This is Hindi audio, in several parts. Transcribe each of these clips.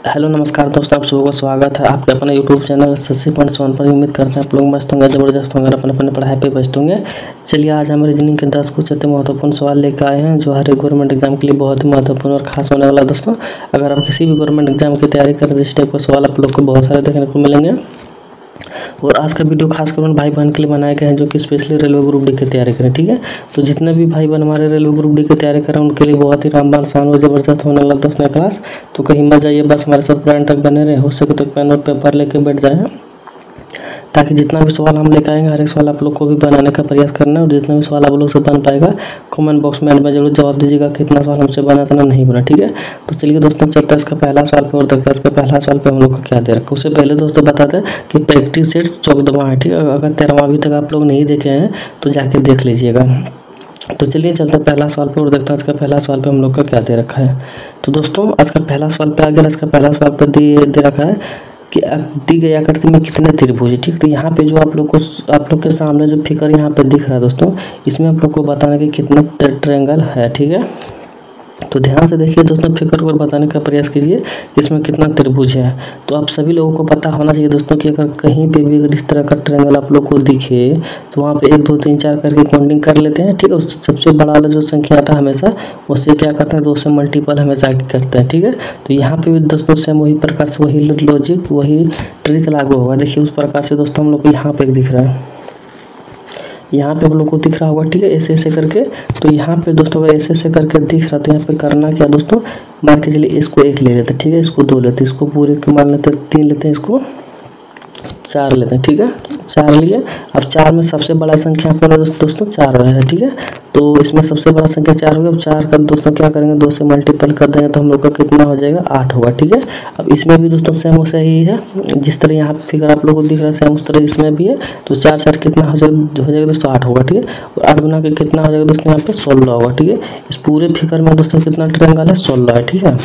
हेलो नमस्कार दोस्तों, आप सबको स्वागत है आपके अपने यूट्यूब चैनल शशि पॉइंट 7 पर। उम्मीद करते हैं आप लोग मस्त होंगे, ज़बरदस्त होंगे, अपने अपने पढ़ाई पे व्यस्त होंगे। चलिए आज हम रीजनिंग के 10 कुछ अति महत्वपूर्ण सवाल लेकर आए हैं जो हर एक गवर्नमेंट एग्जाम के लिए बहुत ही महत्वपूर्ण और खास होने वाला है। दोस्तों अगर आप किसी भी गवर्नमेंट एग्जाम की तैयारी कर रहे हैं, इस टाइप का सवाल आप लोग को बहुत सारे देखने को मिलेंगे। और आज का वीडियो खासकर उन भाई बहन के लिए बनाए गए हैं जो कि स्पेशली रेलवे ग्रुप डी की तैयारी करें। ठीक है, तो जितने भी भाई बहन हमारे रेलवे ग्रुप डी की तैयारी करें उनके लिए बहुत ही रामबान शान और जबरदस्त होने वाला दोस्तों क्लास। तो कहीं मत जाइए, बस हमारे साथ पूरा तक बने रहे। हो सके तो पेन और पेपर लेके बैठ जाए, ताकि जितना भी सवाल हम लेकर आएंगे हर एक सवाल आप लोग को भी बनाने का प्रयास करना है। और जितना भी सवाल आप लोग से बन पाएगा कमेंट बॉक्स में जरूर जवाब दीजिएगा कितना सवाल हमसे बना इतना नहीं बना। ठीक है, तो चलिए दोस्तों चलते हैं इसका पहला सवाल पे और देखते हैं इसका पहला सवाल पे हम लोग को क्या दे रखा है। उससे पहले दोस्तों बताते हैं कि प्रैक्टिस सेट 14वां है। ठीक है, अगर 13वां अभी तक आप लोग नहीं देखे हैं तो जाके देख लीजिएगा। तो चलिए चलते हैं पहला सवाल पे और देखते हैं इसका पहला सवाल पे हम लोग का क्या दे रखा है। तो दोस्तों आज का पहला सवाल पे आ गया। इसका पहला सवाल पे दे रखा है कि दी गई आकृति में कितने त्रिभुज है। ठीक है, तो यहाँ पे जो आप लोग के सामने जो फिगर यहाँ पे दिख रहा है दोस्तों, इसमें आप लोग को बताना कि कितने ट्रायंगल है। ठीक है, तो ध्यान से देखिए दोस्तों, फिगर को बताने का प्रयास कीजिए कि इसमें कितना त्रिभुज है। तो आप सभी लोगों को पता होना चाहिए दोस्तों कि अगर कहीं पे भी अगर इस तरह का ट्रायंगल आप लोग को दिखे तो वहाँ पे 1 2 3 4 करके काउंटिंग कर लेते हैं। ठीक है, सबसे बड़ा वाला जो संख्या आता है हमेशा उससे क्या करते हैं, 2 से मल्टीपल हमेशा करते हैं। ठीक है, तो यहाँ पे भी दोस्तों सेम वही प्रकार से वही लॉजिक वही ट्रिक लागू होगा। देखिए उस प्रकार से दोस्तों हम लोग को यहाँ पे दिख रहा है, यहाँ पे आप लोग को दिख रहा होगा। ठीक है, ऐसे ऐसे करके। तो यहाँ पे दोस्तों अगर ऐसे ऐसे करके दिख रहा तो यहाँ पे करना क्या दोस्तों, मान के चलिए इसको 1 ले लेते हैं। ठीक है, इसको 2 लेते हैं, इसको पूरे के मान लेते हैं 3 लेते हैं, इसको 4 लेते हैं। ठीक है, 4 लिए। अब 4 में सबसे बड़ा संख्या कौन है दोस्तों, 4 है। ठीक है, तो इसमें सबसे बड़ा संख्या 4 हो गया। अब 4 का दोस्तों क्या करेंगे, 2 से मल्टीपल कर देंगे तो हम लोग का कितना हो जाएगा, 8 होगा। ठीक है, अब इसमें भी दोस्तों सेम वैसा ही है, जिस तरह यहाँ फिगर आप लोगों को दिख रहा है सेम उस तरह इसमें भी है। तो 4 4 कितना हो जाएगा दोस्तों, 8 होगा। ठीक है, और 8 गुना के कितना हो जाएगा दोस्तों, यहाँ पे 16 होगा। ठीक है, इस पूरे फिगर में दोस्तों कितना ट्रायंगल है, 16 है। ठीक है,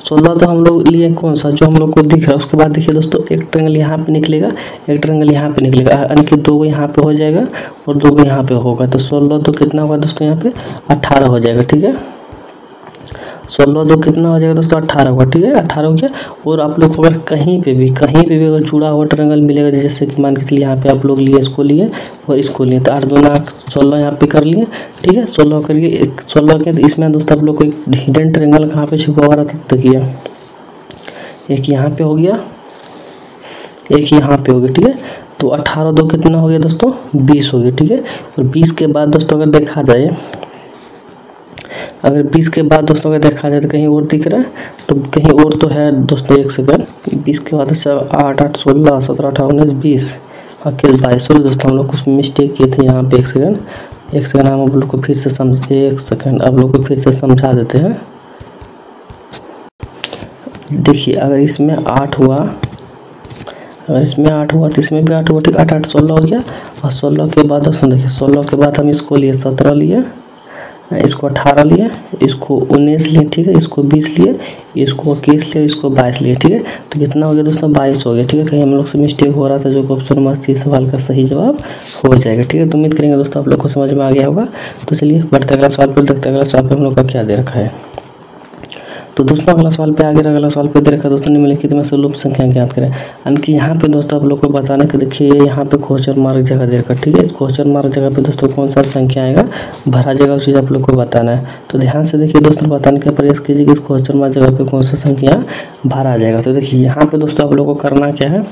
16 तो हम लोग लिए कौन सा जो हम लोग को दिख रहा है। उसके बाद देखिए दोस्तों एक ट्रायंगल यहाँ पे निकलेगा, एक ट्रायंगल यहाँ पे निकलेगा, यानी कि 2 यहाँ पे हो जाएगा और 2 यहाँ पे होगा। तो 16 तो कितना होगा दोस्तों, यहाँ पे 18 हो जाएगा। ठीक है, 16 2 कितना हो जाएगा दोस्तों, 18 होगा। ठीक है, 18 हो गया। और आप लोग को अगर कहीं पे भी अगर जुड़ा हुआ ट्रायंगल मिलेगा, जैसे कि मान के चलिए यहाँ पे आप लोग लिए इसको लिए और इसको लिए, तो 8 दूना 16 यहाँ पे कर लिए। ठीक है, 16 करिए 16 के। तो इसमें दोस्तों आप लोग को एक हिडन ट्रायंगल कहाँ पे छुपा हुआ रहता है, देखिए एक यहाँ पे हो गया, एक यहाँ पे हो गया। ठीक है, तो 18 2 कितना हो गया दोस्तों, 20 हो गया। ठीक है, और 20 के बाद दोस्तों अगर देखा जाए, अगर 20 के बाद दोस्तों अगर देखा जाए तो कहीं और दिख रहा है, तो कहीं और तो है दोस्तों। 1 सेकंड, 20 के बाद 8 8 16 17 18 19 20 21 22। दोस्तों हम लोग कुछ मिस्टेक किए थे यहाँ पे। 1 सेकंड हम आप लोग को फिर से समझा देते हैं। देखिए अगर इसमें 8 हुआ, तो इसमें भी 8 हुआ। ठीक, 8 8 16 हो गया। और 16 के बाद दोस्तों देखिए 16 के बाद हम इसको लिए 17 लिए, इसको 18 लिए, इसको 19 लिए। ठीक है, इसको 20 लिए, इसको 21 लिए, इसको 22 लिए। ठीक है, तो कितना हो गया दोस्तों, 22 हो गया। ठीक है, कहीं हम लोग से मिस्टेक हो रहा था जो ऑप्शन नंबर सी सवाल का सही जवाब हो जाएगा। ठीक है, तो उम्मीद करेंगे दोस्तों आप लोग को समझ में आ गया होगा। तो चलिए बढ़ते अगला सवाल पर देखते हैं अगला सवाल पर हम लोग का क्या दे रखा है। तो दोस्तों अगला सवाल पे आगे अगला सवाल पे दे रखा है दोस्तों, निम्नलिखित में से लुप्त संख्या ज्ञात करें। यानी कि यहाँ पे दोस्तों आप लोग को बताना कि देखिए यहाँ पे क्वेश्चन मार्क जगह दे रखा है। ठीक है, इस क्वेश्चन मार्क जगह पे दोस्तों कौन सा संख्या आएगा भरा जगह उस चीज़ आप लोग को बताना है। तो ध्यान से देखिए दोस्तों, बताने का प्रयास कीजिए कि इस क्वेश्चन मार्क जगह पे कौन सा संख्या भरा जाएगा। तो देखिए यहाँ पे दोस्तों आप लोग को करना क्या है,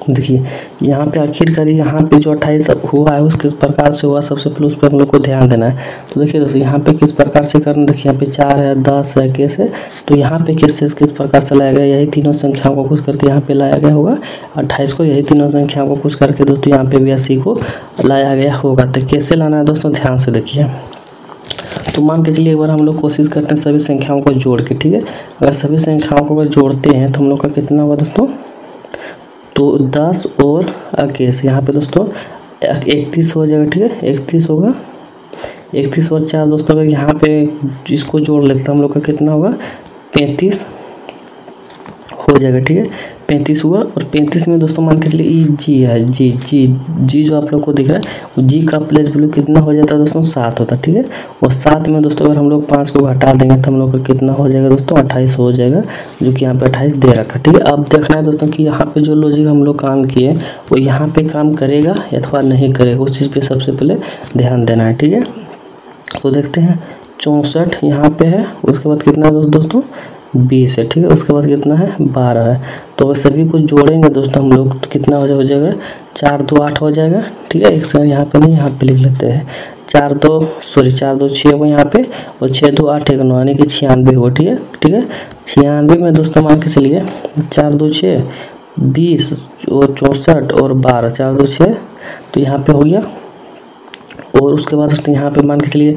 देखिए यहाँ पे आखिरकार यहाँ पे जो 28 हुआ है उस किस प्रकार से हुआ, सबसे पहले उस पर हम लोग को ध्यान देना है। तो देखिए दोस्तों यहाँ पे किस प्रकार से करना, देखिए यहाँ पे 4 है 10 है कैसे, तो यहाँ पे किस प्रकार से लाया गया, यही तीनों संख्याओं को कुछ करके यहाँ पे लाया गया होगा 28 को, यही तीनों संख्याओं को कुछ करके दोस्तों यहाँ पे भी 80 को लाया गया होगा। तो कैसे लाना है दोस्तों, ध्यान से देखिए। तो मान के चलिए एक बार हम लोग कोशिश करते हैं सभी संख्याओं को जोड़ के। ठीक है, अगर सभी संख्याओं को अगर जोड़ते हैं तो हम लोग का कितना होगा दोस्तों, तो 10 और 21 यहाँ पे दोस्तों 31 हो जाएगा। ठीक है, 31 होगा, 31 और 4 दोस्तों अगर यहाँ पे इसको जोड़ लेते हैं हम लोग का कितना होगा, 35 हो जाएगा। ठीक है, 35 हुआ। और 35 में दोस्तों मान के चलिए ई जी है, जी जो आप लोग को दिख रहा है, वो जी का प्लेस वैल्यू कितना हो जाता है दोस्तों, 7 होता है, ठीक है। और 7 में दोस्तों अगर हम लोग 5 को घटा देंगे तो हम लोग का कितना हो जाएगा दोस्तों, 28 हो जाएगा, जो कि यहाँ पे 28 दे रखा है, ठीक है। अब देखना है दोस्तों कि यहाँ पे जो लॉजिक हम लोग काम किए वो यहाँ पे काम करेगा अथवा नहीं करेगा, उस चीज़ पे सबसे पहले ध्यान देना है, ठीक है। तो देखते हैं 64 यहाँ पे है, उसके बाद कितना है दोस्तों 20 है, ठीक है। उसके बाद कितना है 12 है। तो सभी कुछ जोड़ेंगे दोस्तों हम लोग तो कितना हो जाएगा 4 2 8 हो जाएगा, ठीक है। एक सेकंड यहाँ पे नहीं, यहाँ पे लिख लेते हैं 4 2 6 हो यहाँ पे, और 6 2 8 1 9 यानी कि 96 हो, ठीक है, ठीक है। 96 में दोस्तों मान के चलिए 4 2 6 20 और 64 और 12 4 2 6, तो यहाँ पे हो गया। और उसके बाद दोस्तों यहाँ पे मान के चलिए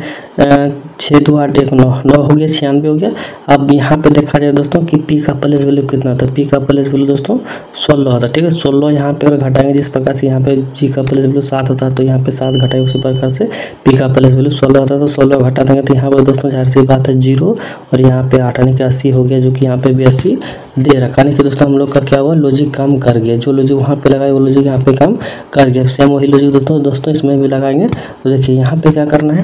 6 2 8 1 9 9 हो गया, 96 हो गया। अब यहाँ पे देखा जाए दोस्तों कि पी का प्लेस वैल्यू कितना था, पी का प्लेस वैल्यू दोस्तों 16 होता है, ठीक है। 16 यहाँ पे अगर घटाएंगे, जिस प्रकार से यहाँ पे जी का प्लेस वैल्यू 7 होता है तो यहाँ पे 7 घटाएंगे, उसी प्रकार से पी का प्लेस वैल्यू 16 होता है, तो 16 घटा देंगे तो यहाँ पर दोस्तों जाहिर सी बात है 0, और यहाँ पे 8 यानी कि 80 हो गया, जो कि यहाँ पे भी 80 दे रखा। यानी कि दोस्तों हम लोग का क्या हुआ, लॉजिक काम कर गया, जो लॉजिक वहाँ पे लगाए वो लॉजिक यहाँ पे काम कर गया। सेम वही लॉजिक दोस्तों इसमें भी लगाएंगे। तो देखिए यहाँ पे क्या करना है,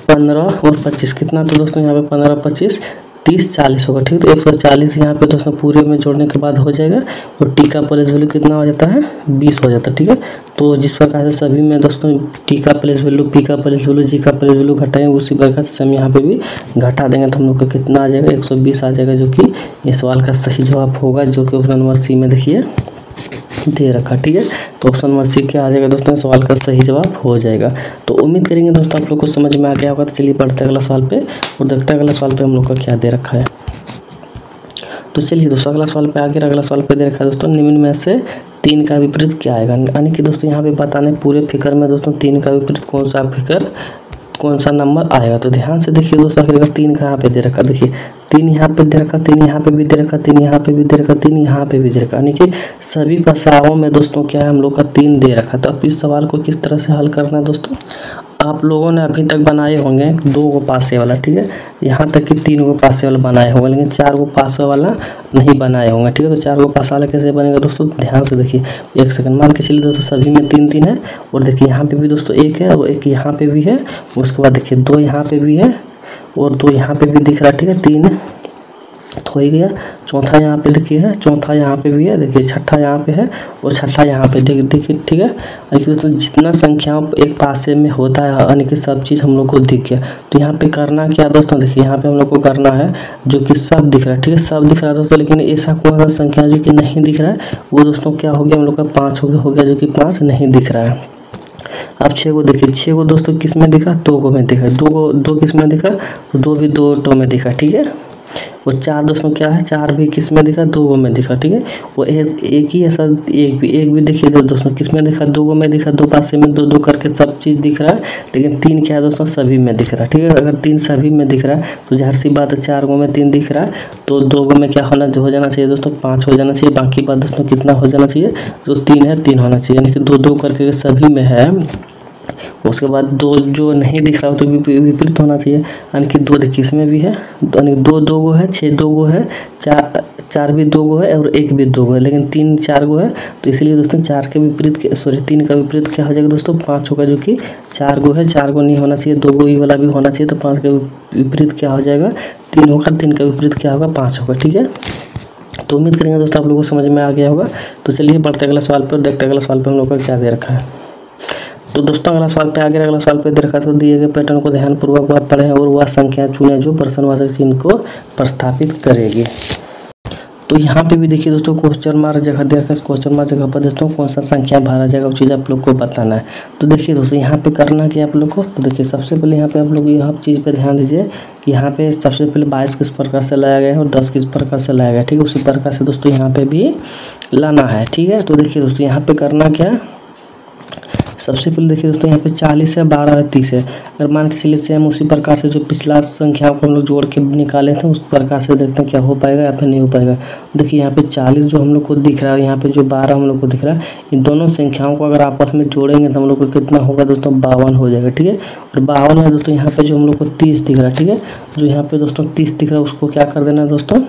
15 और 25 कितना, तो दोस्तों यहाँ पे 15 25 30 40 होगा, ठीक है। तो 140 यहाँ पे दोस्तों पूरे में जोड़ने के बाद हो जाएगा। और टी का प्लेस वैल्यू कितना हो जाता है 20 हो जाता है, ठीक है। तो जिस प्रकार से सभी में दोस्तों टी का प्लेस वैल्यू, पी का प्लेस वैल्यू, जी का प्लेस वैल्यू घटाएंगे, उसी प्रकार से हम यहाँ पे भी घटा देंगे तो हम लोग का कितना आ जाएगा 120 आ जाएगा, जो कि ये सवाल का सही जवाब होगा, जो कि ऑप्शन नंबर सी में देखिए दे रखा, ठीक है। तो ऑप्शन नंबर सी क्या आ जाएगा दोस्तों, सवाल का सही जवाब हो जाएगा। तो उम्मीद करेंगे दोस्तों आप लोग को समझ में आ गया होगा। तो चलिए बढ़ते अगला सवाल पे और देखते हैं अगला सवाल पे हम लोग का क्या दे रखा है। तो चलिए दोस्तों अगला सवाल पे आगे, अगला सवाल पे दे रखा है दोस्तों, निम्न में से 3 का विपरीत क्या आएगा। यानी कि दोस्तों यहाँ पे बताने पूरे फिगर में दोस्तों 3 का विपरीत कौन सा नंबर आएगा। तो ध्यान से देखिए दोस्तों, आखिर 3 कहाँ पे दे रखा, देखिए 3 यहाँ पे दे रखा, 3 यहाँ पे भी दे रखा, 3 यहाँ पे भी दे रखा, 3 यहाँ पे भी दे रखा, यानी कि सभी प्रश्नों में दोस्तों क्या है हम लोग का 3 दे रखा। तो अब इस सवाल को किस तरह से हल करना है दोस्तों, आप लोगों ने अभी तक बनाए होंगे 2 को पासे वाला, ठीक है, यहाँ तक कि 3 को पासे वाला बनाए होंगे, लेकिन 4 को पासे वाला नहीं बनाए होंगे, ठीक है। तो 4 को पासे वाला कैसे बनेगा दोस्तों, ध्यान से देखिए, एक सेकंड मान के चलिए दोस्तों सभी में 3 3 है, और देखिए यहाँ पे भी दोस्तों 1 है और 1 यहाँ पे भी है, उसके बाद देखिए 2 यहाँ पे भी है और 2 यहाँ पे भी दिख रहा है, ठीक है, 3 तो हो ही गया। चौथा यहाँ पे देखिए है, चौथा यहाँ पे भी है, देखिए छठा यहाँ पे है और छठा यहाँ पे देखिए, ठीक है। दोस्तों जितना संख्या एक पासे में होता है यानी कि सब चीज़ हम लोग को दिख गया। तो यहाँ पे करना क्या दोस्तों, देखिए यहाँ पे हम लोग को करना है जो कि सब दिख रहा है, ठीक है, सब दिख रहा है दोस्तों, लेकिन ऐसा कौन सा संख्या जो कि नहीं दिख रहा है, वो दोस्तों क्या हो गया हम लोग का 5 हो गया, जो कि 5 नहीं दिख रहा है। अब 6 को देखिए, 6 को दोस्तों किस में दिखा, 2 को में दिखा, 2 किस में दिखा, 2 भी 2 में दिखा, ठीक है। और 4 दोस्तों क्या है, 4 भी किस में दिखा, 2 में दिखा, ठीक है। वो एक ही ऐसा एक भी देखिए दोस्तों किस में दिखा, 2 में दिखा, 2 पासे में 2 करके सब चीज़ दिख रहा है, लेकिन 3 क्या है दोस्तों, सभी में दिख रहा है, ठीक है। अगर 3 सभी में दिख रहा है तो जाहिर सी बात है 4 में 3 दिख रहा है, तो 2 में क्या हो जाना चाहिए दोस्तों, 5 हो जाना चाहिए। बाकी बात दोस्तों कितना हो जाना चाहिए, जो 3 है 3 होना चाहिए, यानी कि 2 करके सभी में है। उसके बाद 2 जो नहीं दिख रहा हो तो विपरीत होना चाहिए, यानी कि 2 देखिए इसमें भी है, यानी 2 गो है, 6 2 गो है, 4 भी 2 गो है और 1 भी 2 गो है, लेकिन 3 4 गो है। तो इसलिए दोस्तों 3 का विपरीत क्या हो जाएगा दोस्तों, 5 होगा, जो कि 4 गो है, 4 गो नहीं होना चाहिए, 2 गो ही वाला भी होना चाहिए। तो 5 का विपरीत क्या हो जाएगा, 3 होगा, 3 का विपरीत क्या होगा, 5 होगा, ठीक है। तो उम्मीद करेंगे दोस्तों आप लोगों को समझ में आ गया होगा। तो चलिए बढ़ते अगला सवाल पर, देखते अगला सवाल पर हम लोग का क्या दे रखा है। तो दोस्तों अगला सवाल पे आगे, अगला सवाल पे दे रखा, तो दिए गए पैटर्न को ध्यानपूर्वक वह पढ़ें और वह संख्या चुनें जो प्रश्नवाचक चिन्ह को प्रस्थापित करेगी। तो यहाँ पे भी देखिए दोस्तों क्वेश्चन मार्क जगह दे रखा है, क्वेश्चन मार्क जगह पर दोस्तों कौन सा संख्या भरा जाएगा वो चीज़ आप लोग को बताना है। तो देखिए दोस्तों यहाँ पे करना क्या आप लोग को, तो देखिए सबसे पहले यहाँ पे आप लोग यह चीज़ पे ध्यान दीजिए कि यहाँ पे सबसे पहले 22 किस प्रकार से लाया गया है और 10 किस प्रकार से लाया गया, ठीक है। उसी प्रकार से दोस्तों यहाँ पे भी लाना है, ठीक है। तो देखिए दोस्तों यहाँ पे करना क्या, सबसे पहले देखिए दोस्तों यहाँ पे 40 है, 12 है, 30 है। अगर मान के चलिए सेम उसी प्रकार से जो पिछला संख्याओं को हम लोग जोड़ के निकाले थे उस प्रकार से देखते हैं क्या हो पाएगा या फिर नहीं हो पाएगा। देखिए यहाँ पे 40 जो हम लोग को दिख रहा है, यहाँ पे जो 12 हम लोग को दिख रहा है, इन दोनों संख्याओं को अगर आपस में जोड़ेंगे तो हम लोग को कितना होगा दोस्तों, 52 हो जाएगा, ठीक है। और 52 है दोस्तों यहाँ पे जो हम लोग को 30 दिख रहा है, ठीक है। जो यहाँ पे दोस्तों 30 दिख रहा है उसको क्या कर देना दोस्तों,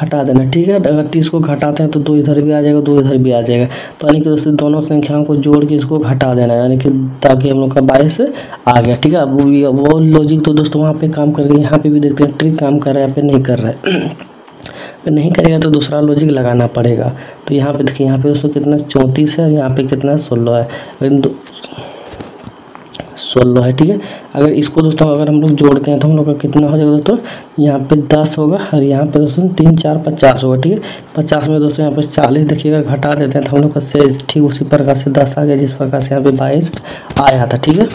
घटा देना, ठीक है। अगर 30 को घटाते हैं तो 2 इधर भी आ जाएगा, 2 इधर भी आ जाएगा। तो यानी कि दोस्तों दोनों संख्याओं को जोड़ के इसको घटा देना है, यानी कि ताकि हम लोग का 22 आ गया, ठीक है। अब वो लॉजिक तो दोस्तों वहाँ पे काम कर गई, यहाँ पे भी देखते हैं ट्रिक काम कर रहा है या फिर नहीं कर रहा है। अगर नहीं करेगा तो दूसरा लॉजिक लगाना पड़ेगा। तो यहाँ पे देखिए, यहाँ पे दोस्तों कितना 34 है और यहाँ पे कितना 16 है, 16 है, ठीक है। अगर इसको दोस्तों अगर हम लोग जोड़ते हैं तो हम लोग का कितना हो जाएगा दोस्तों, यहाँ पे 10 होगा और यहाँ पे दोस्तों 3 4 50 होगा, ठीक है। 50 में दोस्तों यहाँ पे 40 देखिए, अगर घटा देते हैं तो हम लोग का से ठीक उसी प्रकार से 10 आ गया जिस प्रकार से यहाँ पे 22 आया था, ठीक है।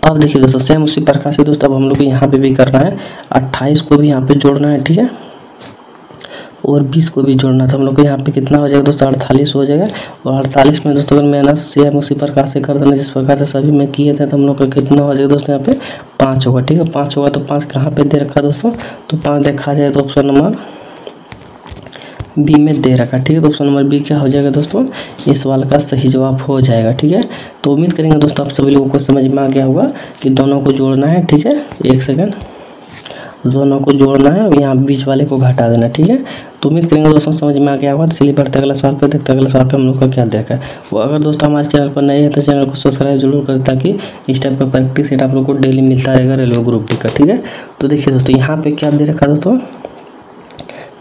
अब देखिए दोस्तों सेम उसी प्रकार से दोस्तों अब हम लोग को यहाँ पे भी करना है, 28 को भी यहाँ पे जोड़ना है, ठीक है, और 20 को भी जोड़ना था हम लोग को। यहाँ पे कितना हो जाएगा दोस्तों, 48 हो जाएगा। और 48 में दोस्तों अगर मैंने सेम उसी प्रकार से कर देना जिस प्रकार से सभी में किए थे तो हम लोग का कितना हो जाएगा दोस्तों, यहाँ पे 5 होगा, ठीक है। 5 होगा तो 5 कहाँ पे दे रखा दोस्तों, तो 5 देखा जाए तो ऑप्शन नंबर बी में दे रखा, ठीक है। तो ऑप्शन नंबर बी क्या हो जाएगा दोस्तों, इस सवाल का सही जवाब हो जाएगा, ठीक है। तो उम्मीद करेंगे दोस्तों आप सभी लोगों को समझ में आ गया होगा कि दोनों को जोड़ना है, ठीक है। 1 सेकंड, दोनों को जोड़ना है और यहाँ बीच वाले को घटा देना, ठीक है। तो उम्मीद करेंगे दोस्तों समझ में आ गया होगा। तो चलिए बढ़ते अगला सवाल पे, देखते अगला सवाल पे हम लोग का क्या देखा है। वो अगर दोस्तों हमारे चैनल पर नए हैं तो चैनल को सब्सक्राइब जरूर करें ताकि इस टाइप का प्रैक्टिस सेट आप लोग को डेली मिलता रहेगा रेलवे ग्रुप डी का, ठीक है। तो देखिए दोस्तों यहाँ पे क्या दे रखा दोस्तों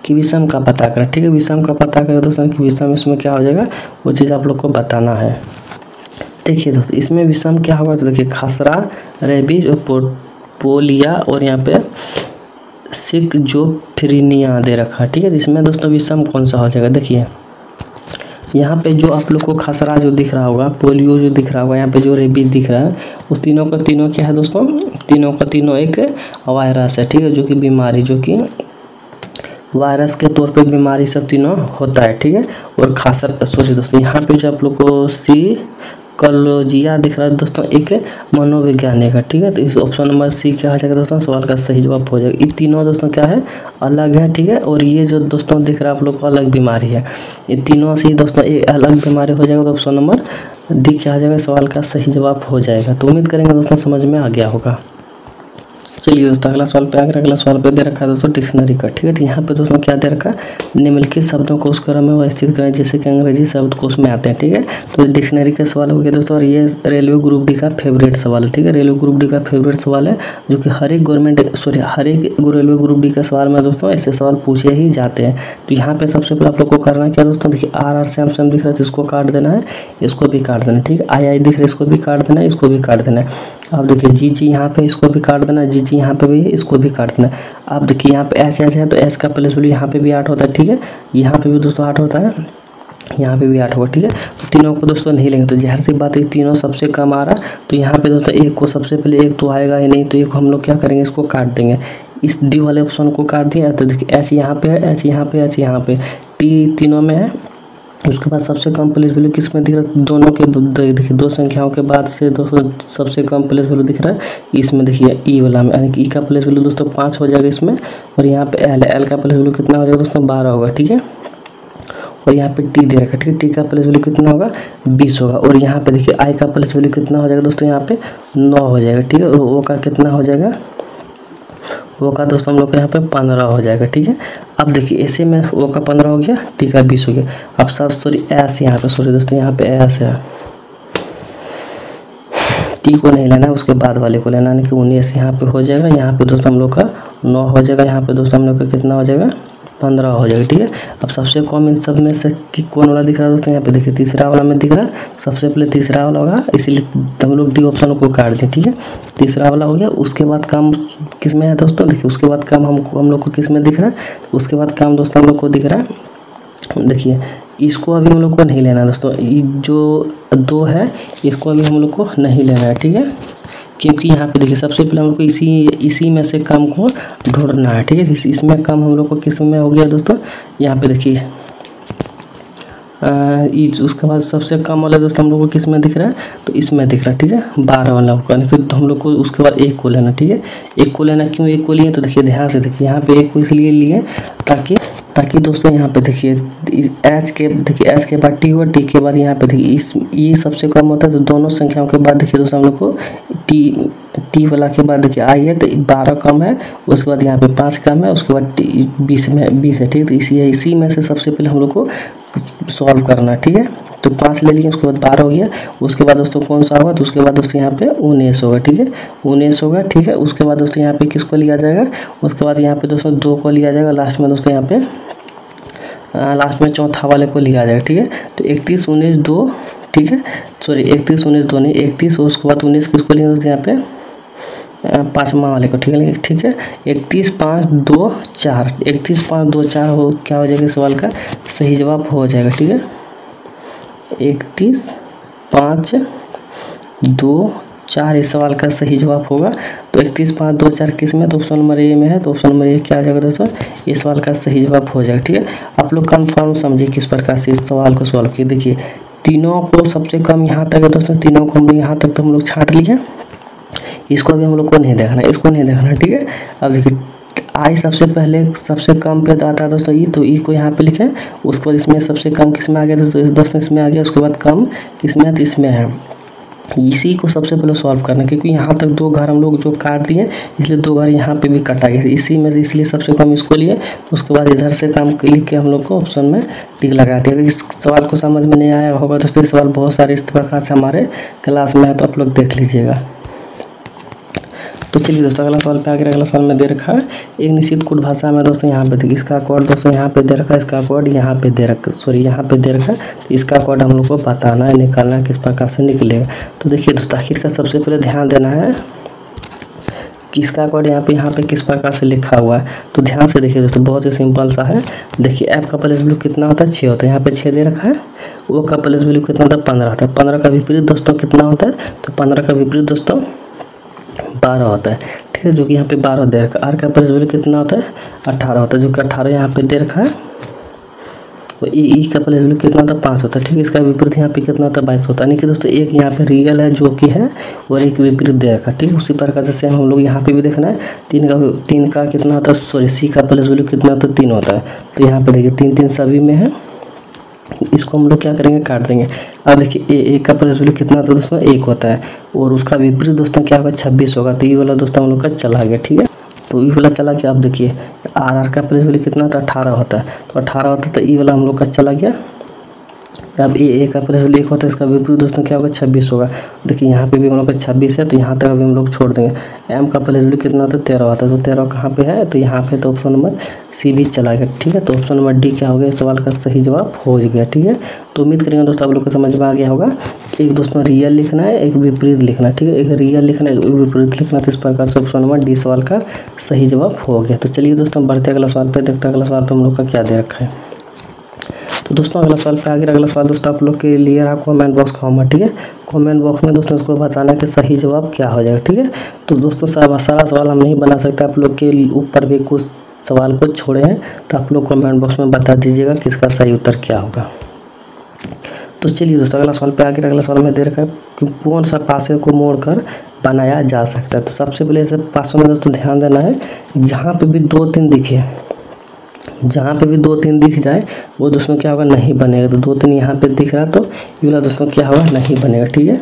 कि विषम का पता करें, ठीक है। विषम का पता करें दोस्तों कि विषम इसमें क्या हो जाएगा वो चीज़ आप लोग को बताना है। देखिए दोस्तों इसमें विषम क्या होगा, तो देखिए खसरा, रेबीज और पोलिया और यहाँ पे सिकजोफ्रेनिया दे रखा, ठीक है। इसमें दोस्तों विषम कौन सा हो जाएगा, देखिए यहाँ पे जो आप लोग को खसरा जो दिख रहा होगा, पोलियो जो दिख रहा होगा, यहाँ पे जो रेबीज दिख रहा है, उस तीनों का तीनों क्या है दोस्तों, तीनों का तीनों एक वायरस है, ठीक है, जो कि बीमारी जो कि वायरस के तौर पे बीमारी सब तीनों होता है, ठीक है। और खासर सॉरी दोस्तों यहाँ पे जो आप लोग को साइकोलॉजिया दिख रहा है दोस्तों, एक मनोवैज्ञानिक है, ठीक है। तो इस ऑप्शन नंबर सी क्या हो जाएगा दोस्तों, सवाल का सही जवाब हो जाएगा। ये तीनों दोस्तों क्या है, अलग है, ठीक है। और ये जो दोस्तों दिख रहा है आप लोग को अलग बीमारी है, ये तीनों से दोस्तों एक अलग बीमारी हो जाएगा। तो ऑप्शन नंबर डी क्या हो जाएगा, सवाल का सही जवाब हो जाएगा। तो उम्मीद करेंगे दोस्तों समझ में आ गया होगा। चलिए दोस्तों अगला सवाल पे आकर अगला सवाल पे दे रखा है दोस्तों डिक्शनरी का, ठीक है। तो यहाँ पे दोस्तों क्या दे रखा है, निम्नलिखित शब्दों को उस क्रम में व्यवस्थित करें जैसे कि अंग्रेजी शब्द को उसमें आते हैं, ठीक है। तो डिक्शनरी का सवाल हो गया दोस्तों, और ये रेलवे ग्रुप डी का फेवरेट सवाल है, ठीक है। रेलवे ग्रुप डी का फेवरेट सवाल है जो कि हर एक रेलवे ग्रुप डी का सवाल में दोस्तों ऐसे सवाल पूछे ही जाते हैं। तो यहाँ पे सबसे पहले आप लोग को करना क्या दोस्तों, देखिए आर सेम दिख रहा है तो इसको काट देना है, इसको भी काट देना, ठीक है। आई दिख रहा है इसको भी काट देना है, इसको भी काट देना है। आप देखिए जी यहाँ पे इसको भी काट देना, जी यहाँ पे भी इसको भी काट देना। आप देखिए यहाँ पे एच है तो एच का प्लेस वैल्यू यहाँ पे भी 8 होता है, ठीक है। यहाँ पे भी दोस्तों 8 होता है, यहाँ पे भी 8 होगा, ठीक है। तो तीनों को दोस्तों नहीं लेंगे, तो जाहिर सी बात है तीनों सबसे कम आ रहा है। तो यहाँ पे दोस्तों एक को सबसे पहले एक तो आएगा ही नहीं, तो एक हम लोग क्या करेंगे, इसको काट देंगे। इस डी वाले ऑप्शन को काट दिया तो देखिए एच यहाँ पे है, एच यहाँ पे, एच यहाँ पे, टी तीनों में है। उसके बाद सबसे कम प्लेस वैल्यू किस में दिख रहा है, दोनों के देखिए दो संख्याओं के बाद से दोस्तों सबसे कम प्लेस वैल्यू दिख रहा है इसमें, देखिए ई वाला में, यानी कि ई का प्लेस वैल्यू दोस्तों 5 हो जाएगा इसमें। और यहाँ पे एल का प्लेस वैल्यू कितना हो जाएगा दोस्तों 12 होगा, ठीक है। और यहाँ पे टी दे रखा है, ठीक है। टी का प्लेस वैल्यू कितना होगा 20 होगा। और यहाँ पे देखिए आई का प्लेस वैल्यू कितना हो जाएगा दोस्तों, यहाँ पे 9 हो जाएगा, ठीक है। और ओ का कितना हो जाएगा, वो का दोस्तों हम लोग का यहाँ पे 15 हो जाएगा, ठीक है। अब देखिए ऐसे में वो का 15 हो गया, टी का 20 हो गया। अब सब सॉरी एस यहाँ पे, सॉरी दोस्तों यहाँ पे एस है, टी को नहीं लेना है, उसके बाद वाले को लेना है कि 19 यहाँ पे हो जाएगा। यहाँ पे दोस्तों हम लोग का 9 हो जाएगा, यहाँ पे दोस्तों हम लोग का कितना हो जाएगा 15 हो जाएगा, ठीक है। अब सबसे कम इन सब में से कि कौन वाला दिख रहा है दोस्तों, यहाँ पे देखिए तीसरा वाला में दिख रहा है, सबसे पहले तीसरा वाला होगा, इसीलिए हम लोग डी ऑप्शन को काट दें, ठीक है। तीसरा वाला हो गया। उसके बाद काम किस में है दोस्तों, देखिए उसके बाद काम हम लोग को किस में दिख रहा है, उसके बाद काम दोस्तों हम लोग को दिख रहा है, देखिए इसको अभी हम लोग को नहीं लेना है दोस्तों, जो 2 है इसको अभी हम लोग को नहीं लेना है, ठीक है। क्योंकि यहाँ पे देखिए सबसे पहले हम लोग को इसी में से काम को ढूंढना है, ठीक है। इसमें काम हम लोग को किस में हो गया दोस्तों, यहाँ पे देखिए उसके बाद सबसे कम वाला दोस्तों हम लोग को किस में दिख रहा है, तो इसमें दिख रहा है, ठीक है 12 वाला होगा। फिर तो हम लोग को उसके बाद 1 को लेना, ठीक है। 1 को लेना, क्यों 1 को लिए, तो देखिए ध्यान से देखिए यहाँ पे 1 को इसलिए लिए ताकि ताकि दोस्तों यहाँ पे देखिए एच के बाद टी हुआ, टी के बाद यहाँ पे देखिए इस ई सबसे कम होता है, तो दोनों संख्याओं के बाद देखिए दोस्तों हम लोग को टी वाला के बाद देखिए आई है तो 12 कम है, उसके बाद यहाँ पे 5 कम है, उसके बाद 20 है। ठीक है, तो इसी में से सबसे पहले हम लोग को सॉल्व करना। ठीक है, तो 5 ले लिए, उसके बाद 12 हो गया, उसके बाद दोस्तों कौन सा होगा, तो उसके बाद दोस्तों यहाँ पे 19 होगा। ठीक है, 19 होगा। ठीक है, उसके बाद दोस्तों यहाँ पे किसको लिया जाएगा, उसके बाद यहाँ पे दोस्तों 2 को लिया जाएगा, लास्ट में दोस्तों यहाँ पे लास्ट में चौथा वाले को लिया जाएगा। ठीक है, तो 31 19 2, ठीक है, सॉरी 31 19 2 नहीं 31, उसके बाद 19 किसको लिया दोस्तों यहाँ पे 5वां वाले को। ठीक है, ठीक है, 31 5 2 4, 31 5 2 4 हो क्या हो जाएगा, सवाल का सही जवाब हो जाएगा। ठीक है, 31 5 2 4 इस सवाल का सही जवाब होगा। तो 31 5 2 4 किस में, तो ऑप्शन नंबर ए में है, तो ऑप्शन नंबर ए क्या आ जाएगा दोस्तों, इस सवाल का सही जवाब हो जाएगा। ठीक है, आप लोग कंफर्म समझिए किस प्रकार से इस सवाल को सॉल्व किए। देखिए तीनों को सबसे कम यहाँ तक है दोस्तों, तीनों को हम लोग यहाँ तक तो हम लोग छाँट लिए, इसको भी हम लोग को नहीं देखना, इसको नहीं देखना। ठीक है, अब देखिए आई सबसे पहले सबसे कम पे आता है दोस्तों ई, तो ई को यहाँ पे लिखें, उसके बाद इसमें सबसे कम किस में आ गया दोस्तों इसमें आ गया, उसके बाद कम किस में है, तो इसमें है। इसी को सबसे पहले सॉल्व करना, क्योंकि यहाँ तक 2 घर हम लोग जो काट दिए, इसलिए 2 घर यहाँ पे भी काटा गया इसी में से, इसलिए सबसे कम इसको लिए, उसके बाद इधर से कम लिख के हम लोग को ऑप्शन में टिक लगा दिया। अगर इस सवाल को समझ में नहीं आया होगा दोस्तों, इस सवाल बहुत सारे इस प्रकार से हमारे क्लास में है, तो आप लोग देख लीजिएगा। तो चलिए दोस्तों अगला सवाल पे आगे, अगला सवाल में दे रखा है एक निश्चित कोड भाषा में दोस्तों यहाँ पे देखिए इसका कोड दोस्तों यहाँ पे दे रखा है, इसका कोड यहाँ पे दे रखा, सॉरी यहाँ पे दे रखा है, तो इसका कोड हम लोग को बताना है, निकालना है किस प्रकार से निकलेगा। तो देखिए दोस्तों आखिर का सबसे पहले ध्यान देना है कि इसका कोड यहाँ पे किस प्रकार से लिखा हुआ है। तो ध्यान से देखिए दोस्तों, बहुत ही सिंपल सा है। देखिए एफ का प्लेस वैल्यू कितना होता है 6 होता है, यहाँ पे 6 दे रखा है। ओ का प्लेस वैल्यू कितना होता है 15 होता है, 15 का विपरीत दोस्तों कितना होता है, तो 15 का विपरीत दोस्तों 12 होता है। ठीक है, जो कि यहाँ पे 12 दे रखा है। आर का प्लेस वैल्यू कितना होता है 18 होता है, जो कि 18 यहाँ पे दे रखा है। तो ई का प्लेस वैल्यू कितना होता है 5 होता है। ठीक है, इसका विपरीत यहाँ पे कितना होता है 22 होता है। यानी कि दोस्तों एक यहाँ पे रियल है जो कि है, और एक विपरीत दे रखा है। ठीक है, उसी प्रकार से हम लोग यहाँ पे भी देखना है। 3 का कितना होता है, सॉरी सी का प्लेस वैल्यू कितना होता है 3 होता है। तो यहाँ पे देखिए 3 3 सभी में है, इसको हम लोग क्या करेंगे काट देंगे। अब देखिए ए का प्लेस वैल्यू कितना होता है दोस्तों 1 होता है, और उसका विपरीत दोस्तों क्या होगा 26 होगा। तो ये वाला दोस्तों हम लोग का चला गया। ठीक है, तो ई वाला चला गया। अब देखिए आर का प्लेस वैल्यू कितना होता है 18 होता है, तो 18 होता है, तो ई वाला हम लोग का चला गया। अब ए का प्लेस वैल्यू 1 होता है, इसका विपरीत दोस्तों क्या होगा 26 होगा। देखिए यहाँ पे भी हम लोग का 26 है, तो यहाँ तक अभी हम लोग छोड़ देंगे। एम का प्लेस वैल्यू कितना होता है 13 होता है, तो 13 कहाँ पे है, तो यहाँ पे, तो ऑप्शन नंबर सी भी चला गया। ठीक है, तो ऑप्शन नंबर डी क्या हो गया, इस सवाल का सही जवाब हो गया। ठीक है, तो उम्मीद करेंगे दोस्तों आप लोग को समझ में आ गया होगा। एक दोस्तों रियल लिखना है, एक विपरीत लिखना है। ठीक है, एक रियल लिखना है, एक विपरीत लिखना है, तो इस प्रकार से ऑप्शन नंबर डी सवाल का सही जवाब हो गया। तो चलिए दोस्तों बढ़ते अगला सवाल पे, देखते अगला सवाल पे हम लोग का क्या दे रखा है। तो दोस्तों अगला सवाल पे आगे, अगला सवाल दोस्तों आप लोग के लिए रहा कमेंट बॉक्स का होमवर्क। ठीक है, कमेंट बॉक्स में दोस्तों इसको बताना कि सही जवाब क्या हो जाएगा। ठीक है, तो दोस्तों सारा सवाल हम नहीं बना सकते, आप लोग के ऊपर भी कुछ सवाल को छोड़े हैं, तो आप लोग कमेंट बॉक्स में बता दीजिएगा कि इसका सही उत्तर क्या होगा। तो चलिए दोस्तों अगला सवाल पे आगे, अगला सवाल में दे रखा है कि कौन सा पासे को मोड़कर बनाया जा सकता है। तो सबसे पहले इसे पासों में दोस्तों ध्यान देना है, जहाँ पे भी 2 3 दिखे, जहाँ पे भी 2 3 दिख जाए वो दोस्तों क्या होगा नहीं बनेगा। तो 2 3 यहाँ पे दिख रहा, तो ये वाला दोस्तों क्या होगा नहीं बनेगा। ठीक है,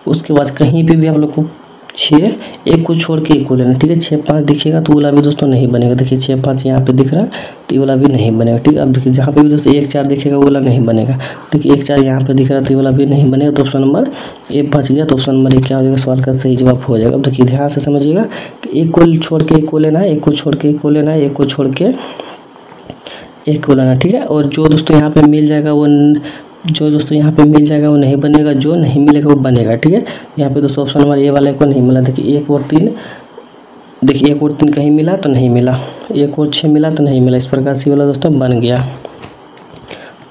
उसके बाद कहीं पे भी आप लोग को 6 एक को छोड़ के एक को लेना। ठीक है, 6 5 दिखेगा तो वाला भी दोस्तों नहीं बनेगा। देखिए 6 5 यहाँ पे दिख रहा, तो ये वाला भी नहीं बनेगा। ठीक है, अब देखिए जहाँ पे भी दोस्तों 1 4 दिखेगा वो वाला नहीं बनेगा। देखिए 1 4 यहाँ पे दिख रहा, तो ये वाला भी नहीं बनेगा। तो ऑप्शन नंबर ए बच गया, तो ऑप्शन नंबर ए क्या हो जाएगा, सवाल का सही जवाब हो जाएगा। अब देखिए ध्यान से समझिएगा कि एक को छोड़ के एक को लेना है, एक को छोड़ के एक को लेना है, एक को छोड़ के एक को लेना। ठीक है, और जो दोस्तों यहाँ पे मिल जाएगा वो नहीं बनेगा, जो नहीं मिलेगा वो बनेगा। ठीक है, यहाँ पे दोस्तों ऑप्शन नंबर ए वाले को नहीं मिला। देखिए 1 और 3, देखिए 1 और 3 कहीं मिला तो नहीं मिला, 1 और 6 मिला तो नहीं मिला, इस प्रकार से वाला दोस्तों बन गया।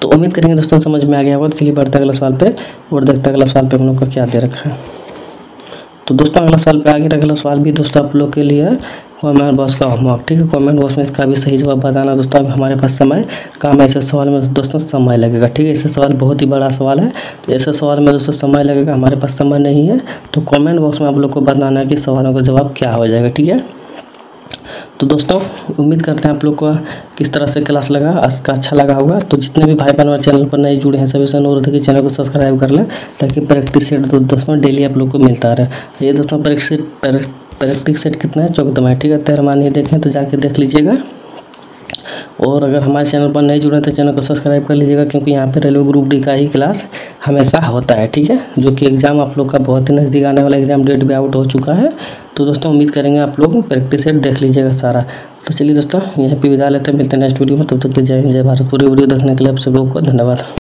तो उम्मीद करेंगे दोस्तों समझ में आ गया होगा। चलिए बढ़ते अगला सवाल पे और देखते अगला सवाल पे हम लोग का क्या दे रखा है। तो दोस्तों अगला सवाल पे आगे, अगला सवाल भी दोस्तों आप लोग के लिए कमेंट बॉक्स का होमवर्क। ठीक है, कमेंट बॉक्स में इसका भी सही जवाब बताना दोस्तों। अभी हमारे पास समय कम है, ऐसे सवाल में दोस्तों समय लगेगा। ठीक है, ऐसे सवाल बहुत ही बड़ा सवाल है, तो ऐसे सवाल में दोस्तों समय लगेगा, हमारे पास समय नहीं है। तो कमेंट बॉक्स में आप लोग को बताना है कि सवालों का जवाब क्या हो जाएगा। ठीक है, तो दोस्तों उम्मीद करते हैं आप लोग को किस तरह से क्लास लगा, इसका अच्छा लगा होगा। तो जितने भी भाई बहन हमारे चैनल पर नए जुड़े हैं सभी से अनुरोध है कि चैनल को सब्सक्राइब कर लें, ताकि प्रैक्टिस सेट दोस्तों डेली आप लोग को मिलता रहे। ये दोस्तों प्रैक्टिस सेट कितना है, 14वां है, ठीक है। 13वां नहीं देखें तो जाके देख लीजिएगा। और अगर हमारे चैनल पर नए जुड़े हैं तो चैनल को सब्सक्राइब कर लीजिएगा, क्योंकि यहाँ पे रेलवे ग्रुप डी का ही क्लास हमेशा होता है, ठीक है। जो कि एग्ज़ाम आप लोग का बहुत ही नज़दीक आने वाला एग्ज़ाम डेट भी आउट हो चुका है। तो दोस्तों उम्मीद करेंगे आप लोग प्रैक्टिस सेट देख लीजिएगा सारा। तो चलिए दोस्तों यहीं पे विदा लेते हैं, मिलते हैं नेक्स्ट वीडियो में। तब तक के जय हिंद जय भारत। पूरी वीडियो देखने के लिए आप सब लोग को धन्यवाद।